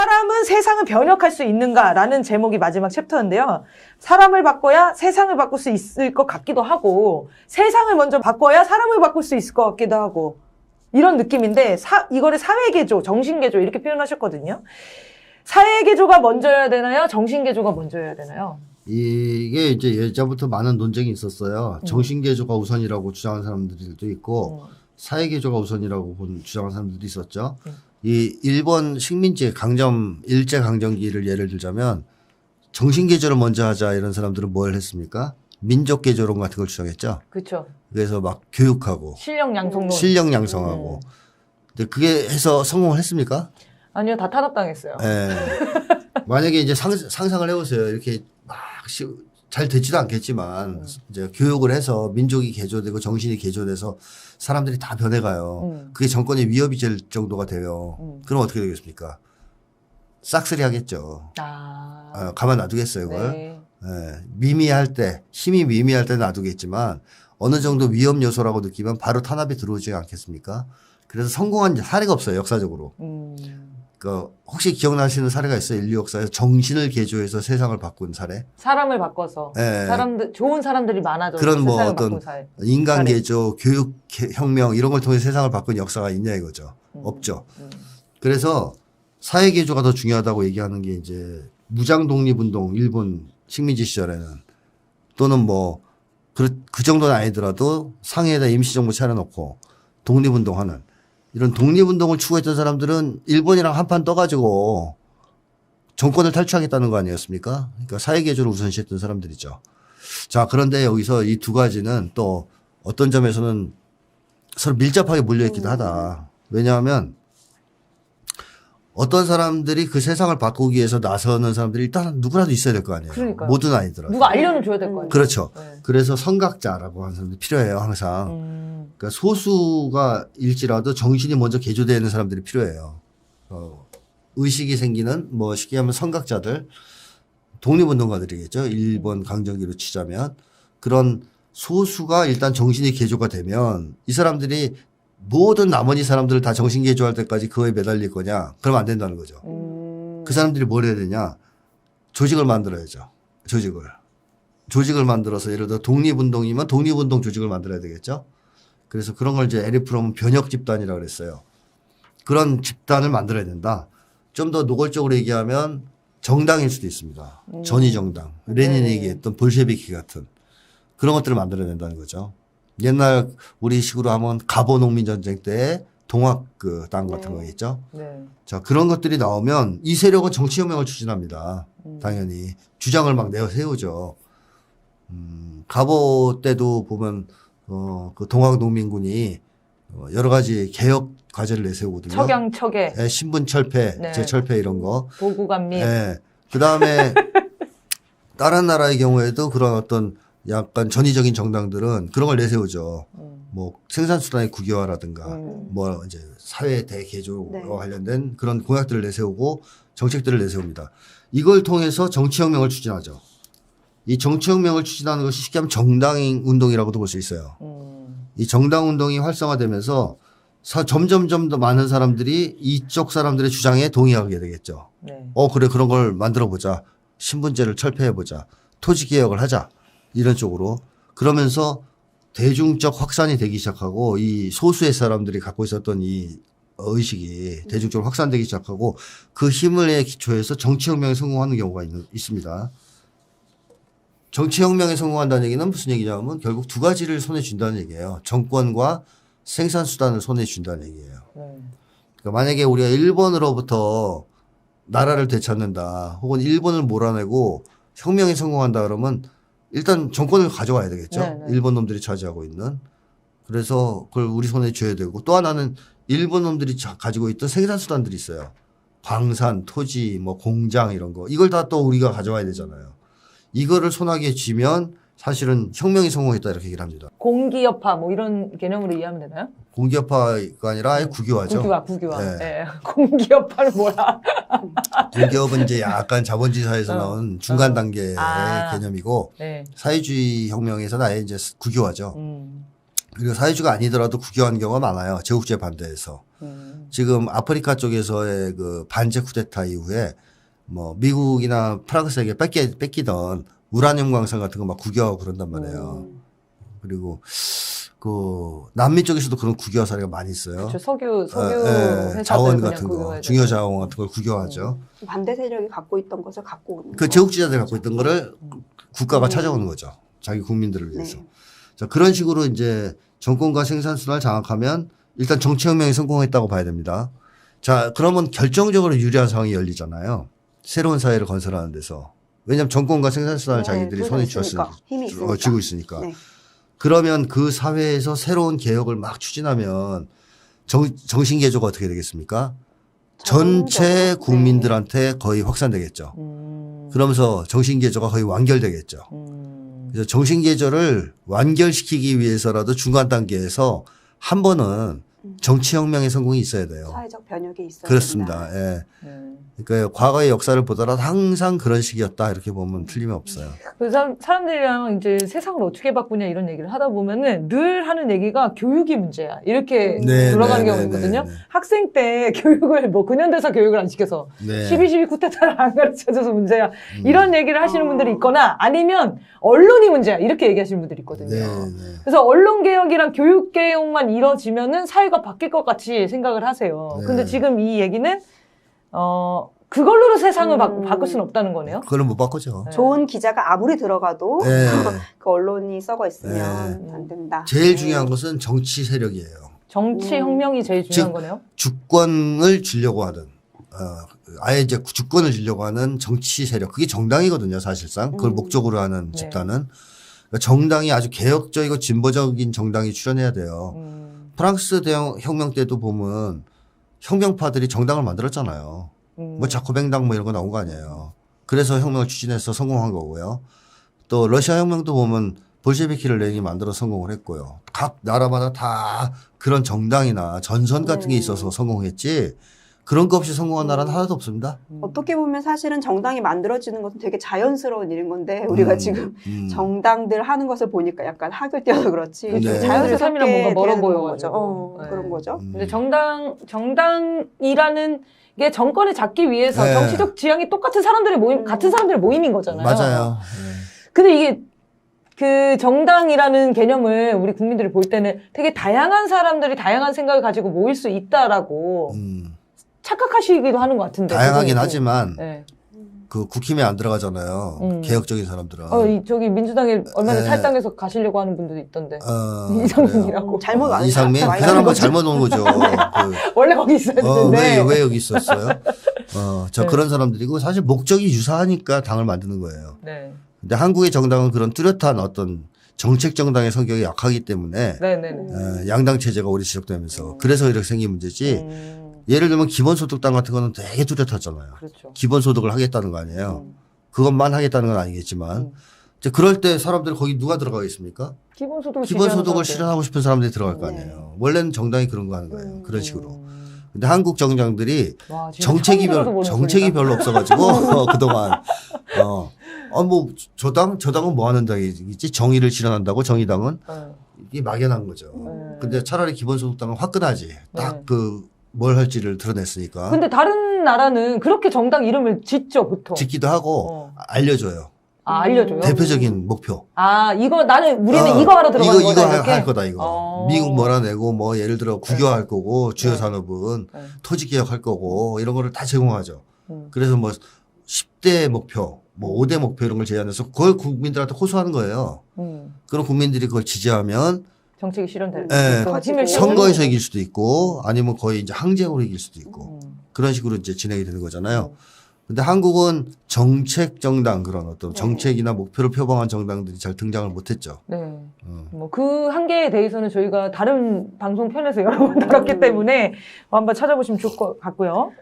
사람은 세상을 변혁할 수 있는가라는 제목이 마지막 챕터인데요. 사람을 바꿔야 세상을 바꿀 수 있을 것 같기도 하고 세상을 먼저 바꿔야 사람을 바꿀 수 있을 것 같기도 하고 이런 느낌인데 이거를 사회개조, 정신개조 이렇게 표현하셨거든요. 사회개조가 먼저여야 되나요? 정신개조가 먼저여야 되나요? 이게 이제 예전부터 많은 논쟁이 있었어요. 정신개조가 우선이라고 주장하는 사람들도 있고 사회개조가 우선이라고 주장하는 사람들도 있었죠. 이 일본 식민지 일제강점기를 예를 들자면 정신개조를 먼저 하자 이런 사람들은 뭘 했습니까? 민족개조론 같은 걸 주장했죠. 그렇죠. 그래서 막 교육하고 실력 양성하고. 근데 그게 해서 성공을 했습니까? 아니요, 다 탄압당했어요. 네. 만약에 이제 상상을 해보세요. 이렇게 막 잘 되지도 않겠지만 이제 교육을 해서 민족이 개조되고 정신이 개조돼서 사람들이 다 변해가요. 그게 정권의 위협이 될 정도가 돼요. 그럼 어떻게 되겠습니까? 싹쓸이 하겠죠. 가만 놔두겠어요, 이걸. 네. 네. 힘이 미미할 때 놔두겠지만 어느 정도 위험 요소라고 느끼면 바로 탄압이 들어오지 않겠습니까? 그래서 성공한 사례가 없어요, 역사적으로. 그 혹시 기억나시는 사례가 있어요? 인류 역사에서 정신을 개조해서 세상을 바꾼 사례? 사람을 바꿔서 네. 좋은 사람들이 많아져서 그런 뭐 세상을 어떤 바꾼 사례. 인간 개조, 교육 혁명 이런 걸 통해 세상을 바꾼 역사가 있냐 이거죠. 없죠. 그래서 사회 개조가 더 중요하다고 얘기하는 게 이제 무장 독립운동 일본 식민지 시절에는 또는 뭐 그 정도는 아니더라도 상해에다 임시정부 차려놓고 독립운동하는 이런 독립운동을 추구했던 사람들은 일본이랑 한판 떠가지고 정권을 탈취하겠다는 거 아니었습니까? 그러니까 사회개조를 우선시했던 사람들이죠. 자, 그런데 여기서 이 두 가지는 또 어떤 점에서는 서로 밀접하게 물려있기도 하다. 왜냐하면 어떤 사람들이 그 세상을 바꾸기 위해서 나서는 사람들이 일단 누구라도 있어야 될 거 아니에요. 그러니까요. 모두는 아니더라도. 누가 알려는 줘야 될 거 아니에요. 그렇죠. 네. 그래서 선각자라고 하는 사람들이 필요해요, 항상. 그러니까 소수가 일지라도 정신이 먼저 개조되는 사람들이 필요해요. 의식이 생기는 뭐 쉽게 하면 선각자들, 독립운동가들이겠죠. 일본 강점기로 치자면 그런 소수가 일단 정신이 개조가 되면 이 사람들이 모든 나머지 사람들을 다 정신 개조할 때까지 그거에 매달릴 거냐? 그러면 안 된다는 거죠. 그 사람들이 뭘 해야 되냐? 조직을 만들어야죠. 조직을 만들어서 예를 들어 독립운동이면 독립운동 조직을 만들어야 되겠죠. 그래서 그런 걸 이제 에리 프롬은 변혁 집단이라고 그랬어요. 그런 집단을 만들어야 된다. 좀 더 노골적으로 얘기하면 정당일 수도 있습니다. 전위정당. 레닌이 얘기했던 볼셰비키 같은 그런 것들을 만들어야 된다는 거죠. 옛날 우리 식으로 하면 갑오 농민전쟁 때 동학 그 당 같은 거 있죠. 네. 자, 그런 것들이 나오면 이 세력은 정치혁명을 추진합니다. 당연히. 주장을 막 세우죠. 갑오 때도 보면 그 동학 농민군이 여러 가지 개혁 과제를 내세우거든요. 척양척에. 네, 신분 철폐, 네. 재철폐 이런 거. 도구감리. 네. 그 다음에 다른 나라의 경우에도 그런 어떤 약간 전위적인 정당들은 그런 걸 내세우죠. 뭐 생산수단의 국유화라든가 뭐 이제 사회 대개조와 관련된 그런 공약들을 내세우고 정책들을 내세웁니다. 이걸 통해서 정치혁명을 추진하죠. 이 정치혁명을 추진하는 것이 쉽게 하면 정당운동이라고도 볼 수 있어요. 이 정당운동이 활성화되면서 점점점 더 많은 사람들이 이쪽 사람들의 주장에 동의하게 되겠죠. 네. 그래 그런 걸 만들어보자. 신분제를 철폐해보자. 토지개혁을 하자. 이런 쪽으로. 그러면서 대중적 확산이 되기 시작하고 이 소수의 사람들이 갖고 있었던 이 의식이 대중적으로 확산되기 시작하고 그 힘을 기초해서 정치혁명에 성공하는 경우가 있습니다. 정치혁명에 성공한다는 얘기는 무슨 얘기냐면 결국 두 가지를 손에 쥔다는 얘기예요. 정권과 생산수단을 손에 쥔다는 얘기예요. 그러니까 만약에 우리가 일본으로부터 나라를 되찾는다 혹은 일본을 몰아내고 혁명에 성공한다 그러면 일단 정권을 가져와야 되겠죠. 네네. 일본 놈들이 차지하고 있는. 그래서 그걸 우리 손에 쥐어야 되고 또 하나는 일본 놈들이 가지고 있던 생산수단들이 있어요. 광산, 토지, 뭐 공장 이런 거. 이걸 다 또 우리가 가져와야 되잖아요. 이거를 손아귀에 쥐면 사실은 혁명이 성공했다 이렇게 얘기를 합니다. 공기여파 뭐 이런 개념으로 이해하면 되나요? 공기업화가 아니라 아예 국유화죠. 국유화. 네. 네. 공기여파는 뭐야? 공기업은 이제 약간 자본주의 사회에서 나온 중간 단계의 아. 개념이고 네. 사회주의 혁명에서는 아예 이제 국유화죠. 그리고 사회주의가 아니더라도 국유한 경우가 많아요. 제국주의 반대해서. 지금 아프리카 쪽에서의 그 반제 쿠데타 이후에 뭐 미국이나 프랑스에게 뺏기던 우라늄 광산 같은 거 막 국유하고 그런단 말이에요. 그리고 그 남미 쪽에서도 그런 국유화 사례가 많이 있어요. 그렇죠. 석유 회사들 자원 그냥 같은 거, 국유화해야 중요 되고. 자원 같은 걸 국유화하죠. 반대 세력이 갖고 있던 것을 갖고 오는 그 거. 제국주의자들이 갖고 있던 거를 국가가 찾아오는 거죠. 자기 국민들을 위해서. 자, 그런 식으로 이제 정권과 생산순환을 장악하면 일단 정치혁명이 성공했다고 봐야 됩니다. 자, 그러면 결정적으로 유리한 상황이 열리잖아요. 새로운 사회를 건설하는 데서. 왜냐하면 정권과 생산순환을 자기들이 손에 쥐었으니까. 힘이 있으니까. 쥐고 있으니까. 네. 그러면 그 사회에서 새로운 개혁을 막 추진하면 정신개조가 어떻게 되겠습니까? 전체 국민들한테 거의 확산되겠죠. 그러면서 정신개조가 거의 완결되겠죠. 그래서 정신개조를 완결시키기 위해서라도 중간 단계에서 한 번은 정치혁명의 성공이 있어야 돼요. 사회적 변혁이 있어야 그렇습니다. 된다. 예. 그러니까 과거의 역사를 보더라도 항상 그런 식이었다 이렇게 보면 틀림이 없어요. 그래서 사람들이랑 이제 세상을 어떻게 바꾸냐 이런 얘기를 하다 보면은 늘 하는 얘기가 교육이 문제야. 이렇게 네, 돌아가는 네, 경우가 네, 있거든요. 네, 네. 학생 때 교육을 뭐 근현대사 교육을 안 시켜서 네. 12.12 쿠데타를 안 가르쳐줘서 문제야. 이런 얘기를 하시는 분들이 있거나 아니면 언론이 문제야. 이렇게 얘기하시는 분들이 있거든요. 네, 네. 그래서 언론개혁이랑 교육개혁만 이뤄지면은 사회가 바뀔 것 같이 생각을 하세요. 네. 근데 지금 이 얘기는 그걸로도 세상을 바꿀 수는 없다는 거네요. 그걸 못 바꾸죠. 네. 좋은 기자가 아무리 들어가도 네. 그 언론이 썩어 있으면 안 된다. 제일 중요한 것은 정치 세력이에요. 정치 혁명이 제일 중요한 즉, 거네요. 주권을 쥐려고 하는, 아예 이제 주권을 쥐려고 하는 정치 세력. 그게 정당이거든요, 사실상. 그걸 목적으로 하는 네. 집단은. 그러니까 정당이 아주 개혁적이고 진보적인 정당이 출현해야 돼요. 프랑스 대형 혁명 때도 보면 혁명파들이 정당을 만들었잖아요. 뭐 자코뱅당 뭐 이런 거 나온 거 아니에요. 그래서 혁명을 추진해서 성공한 거고요. 또 러시아 혁명도 보면 볼셰비키를 레닌이 만들어 성공을 했고요. 각 나라마다 다 그런 정당이나 전선 같은 게 있어서 성공했지 그런 거 없이 성공한 나라는 하나도 없습니다. 어떻게 보면 사실은 정당이 만들어지는 것은 되게 자연스러운 일인 건데 우리가 지금 정당들 하는 것을 보니까 약간 학을 띄어서 그렇지 네. 자연스럽게 삶이랑 뭔가 멀어 되는 보여가지고. 거죠. 네. 그런 거죠. 근데 정당이라는 게 정권을 잡기 위해서 네. 정치적 지향이 똑같은 사람들의 모임, 같은 사람들의 모임인 거잖아요. 맞아요. 근데 이게 그 정당이라는 개념을 우리 국민들이 볼 때는 되게 다양한 사람들이 다양한 생각을 가지고 모일 수 있다라고 착각하시기도 하는 것 같은데. 다양하긴 그거는. 하지만 네. 그 국힘에 안 들어가잖아요. 개혁적인 사람들은. 저기 민주당에 얼마 전에 네. 탈당해서 가시려고 하는 분들도 있던데. 그래요. 이상민이라고. 잘못 안 이상민? 많이 그 사람은 하는 잘못 온 거죠. 원래 거기 있어야 되는데. 왜 여기 있었어요? 저 네. 그런 사람들이고 사실 목적이 유사하니까 당을 만드는 거예요. 네. 근데 한국의 정당은 그런 뚜렷한 어떤 정책 정당의 성격이 약하기 때문에 네네네. 양당 체제가 오래 지속되면서 그래서 이렇게 생긴 문제지. 예를 들면 기본소득당 같은 거는 되게 뚜렷하잖아요. 그렇죠. 기본소득을 하겠다는 거 아니에요. 그것만 하겠다는 건 아니겠지만 이제 그럴 때 사람들 거기 누가 들어가겠습니까? 기본소득을 기본소득을 실현하고 싶은 사람들이 들어갈 거 아니에요. 원래는 정당이 그런 거 하는 거예요. 그런 식으로. 근데 한국 정당들이 와, 진짜 처음 들어서 모르는 정책이 소리다. 별로 없어가지고 그동안 뭐 저 당은 뭐 하는 당이지 정의를 실현한다고 정의당은 네. 이게 막연한 거죠. 근데 차라리 기본소득당은 화끈하지. 딱 뭘 할지를 드러냈으니까. 근데 다른 나라는 그렇게 정당 이름을 짓죠, 보통. 짓기도 하고 알려줘요. 알려줘요? 대표적인 목표. 우리는 이거 하러 들어가는 거다. 이거 이렇게? 할 거다 이거. 미국 몰아내고 뭐 예를 들어 국유화할 거고 주요 산업은 토지 개혁할 거고 이런 거를 다 제공하죠. 그래서 뭐 10대 목표, 뭐 5대 목표 이런 걸 제안해서 그걸 국민들한테 호소하는 거예요. 그럼 국민들이 그걸 지지하면 정책이 실현될 예, 힘을 선거에서 이길 수도 있고 아니면 거의 이제 항쟁으로 이길 수도 있고 그런 식으로 이제 진행이 되는 거잖아요. 근데 한국은 정책 정당 그런 어떤 정책이나 목표를 표방한 정당들이 잘 등장을 못했죠. 네. 뭐 그 한계에 대해서는 저희가 다른 방송 편에서 여러 번 다뤘기 때문에 한번 찾아보시면 좋을 것 같고요.